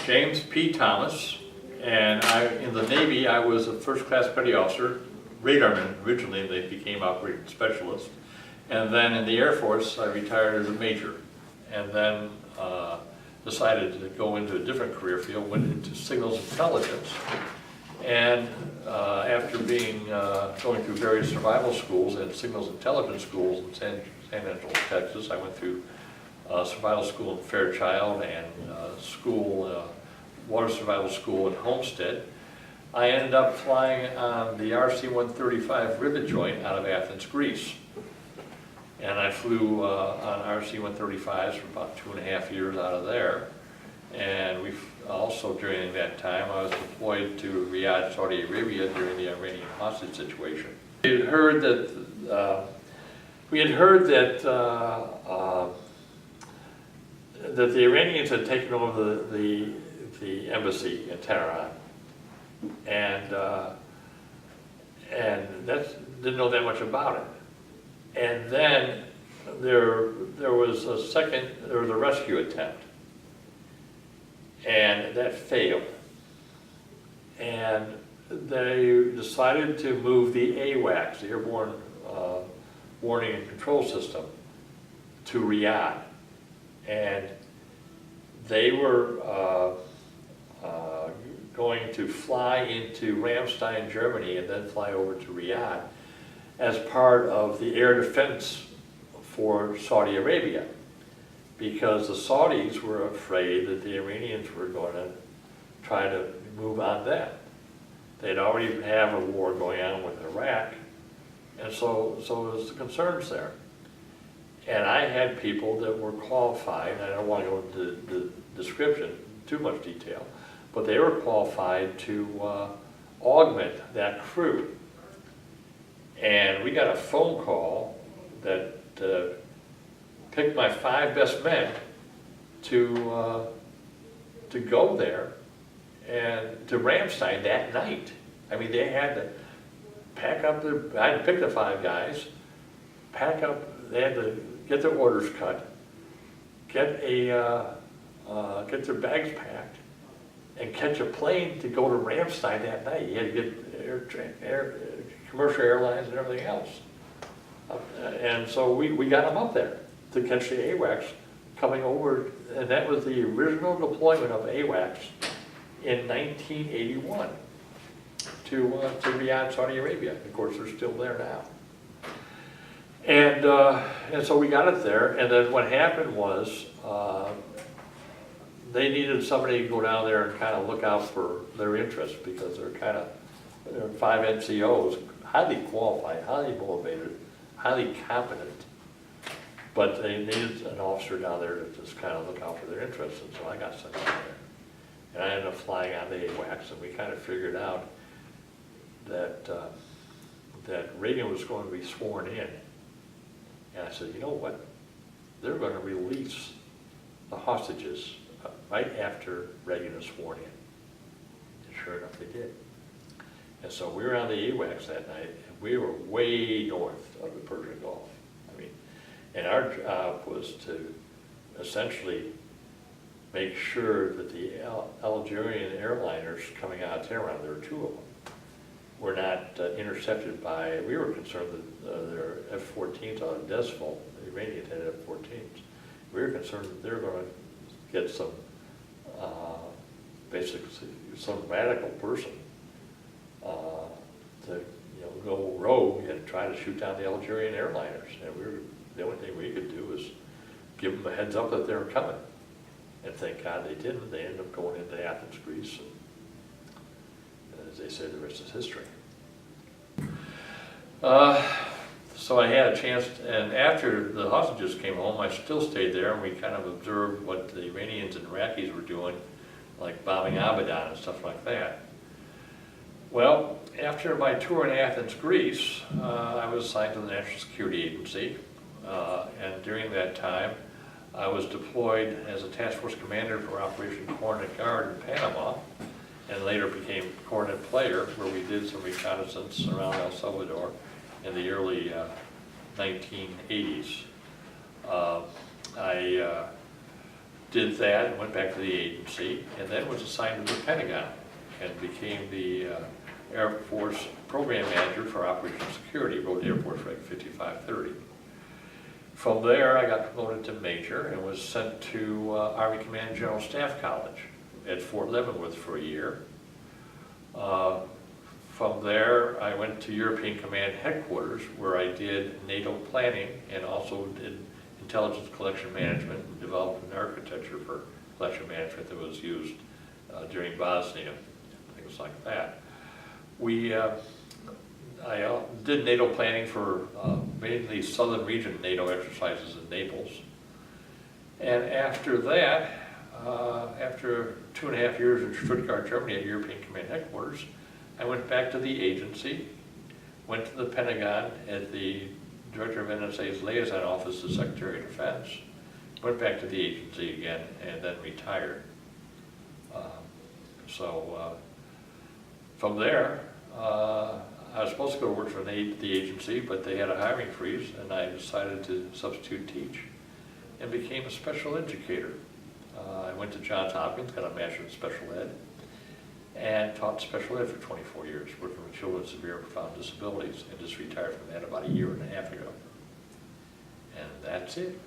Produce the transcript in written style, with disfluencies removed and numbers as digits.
James P. Thomas, and in the Navy I was a first-class petty officer, radarman originally, they became operating specialist, and then in the Air Force I retired as a major, and then decided to go into a different career field, went into signals intelligence, and after going through various survival schools and signals intelligence schools in San Angelo, Texas, I went through survival school in Fairchild and water survival school in Homestead. I ended up flying on the RC-135 rivet joint out of Athens, Greece. And I flew on RC-135s for about 2.5 years out of there. And we also, during that time, I was deployed to Riyadh, Saudi Arabia during the Iranian hostage situation. We had heard that the Iranians had taken over the embassy in Tehran, and didn't know that much about it. And then there was a rescue attempt, and that failed. And they decided to move the AWACS, the Airborne Warning and Control System, to Riyadh. And they were going to fly into Ramstein, Germany, and then fly over to Riyadh as part of the air defense for Saudi Arabia, because the Saudis were afraid that the Iranians were going to try to move on them. They'd already have a war going on with Iraq, and so there's concerns there. And I had people that were qualified, and I don't want to go into the description, too much detail, but they were qualified to augment that crew. And we got a phone call that picked my 5 best men to go there and to Ramstein that night. I mean, they had to pack up I had to pick the 5 guys, pack up, they had to get their orders cut, get their bags packed, and catch a plane to go to Ramstein that night. You had to get commercial airlines and everything else. And so we got them up there to catch the AWACS coming over, and that was the original deployment of AWACS in 1981 to Riyadh, Saudi Arabia. Of course, they're still there now. And so we got it there, and then what happened was they needed somebody to go down there and kind of look out for their interests, because they're 5 NCOs, highly qualified, highly motivated, highly competent, but they needed an officer down there to just kind of look out for their interests, and so I got sent down there. And I ended up flying on the AWACS, and we kind of figured out that Reagan was going to be sworn in. And I said, you know what? They're going to release the hostages right after Reagan is sworn in. And sure enough, they did. And so we were on the AWACS that night, and we were way north of the Persian Gulf. I mean, and our job was to essentially make sure that the Algerian airliners coming out of Tehran, there were 2 of them, were not intercepted by, we were concerned that their F-14s on Desful, the Iranians had F-14s. We were concerned that they were going to get some, basically, some radical person to go rogue and try to shoot down the Algerian airliners. And the only thing we could do was give them a heads up that they were coming. And thank God they didn't. They ended up going into Athens, Greece, and as they say, the rest is history. So I had a chance, and after the hostages came home, I still stayed there, and we kind of observed what the Iranians and Iraqis were doing, like bombing Abadan and stuff like that. Well, after my tour in Athens, Greece, I was assigned to the National Security Agency, and during that time, I was deployed as a task force commander for Operation Coordinate Guard in Panama, and later became Coordinate Player, where we did some reconnaissance around El Salvador in the early 1980s. I did that and went back to the agency, and then was assigned to the Pentagon and became the Air Force Program Manager for Operational Security, wrote Air Force Reg 5530. From there, I got promoted to Major and was sent to Army Command General Staff College at Fort Leavenworth for a year. From there, I went to European Command Headquarters, where I did NATO planning and also did intelligence collection management and developed an architecture for collection management that was used during Bosnia, things like that. I did NATO planning for mainly southern region NATO exercises in Naples. And after that, after 2.5 years in Stuttgart, Germany at European Command Headquarters, I went back to the agency, went to the Pentagon at the Director of NSA's Liaison Office, the Secretary of Defense, went back to the agency again, and then retired. From there, I was supposed to go to work for the agency, but they had a hiring freeze, and I decided to substitute teach and became a special educator. I went to Johns Hopkins, got a master's in special ed, and taught special ed for 24 years, working with children with severe and profound disabilities, and just retired from that about 1.5 years ago. And that's it.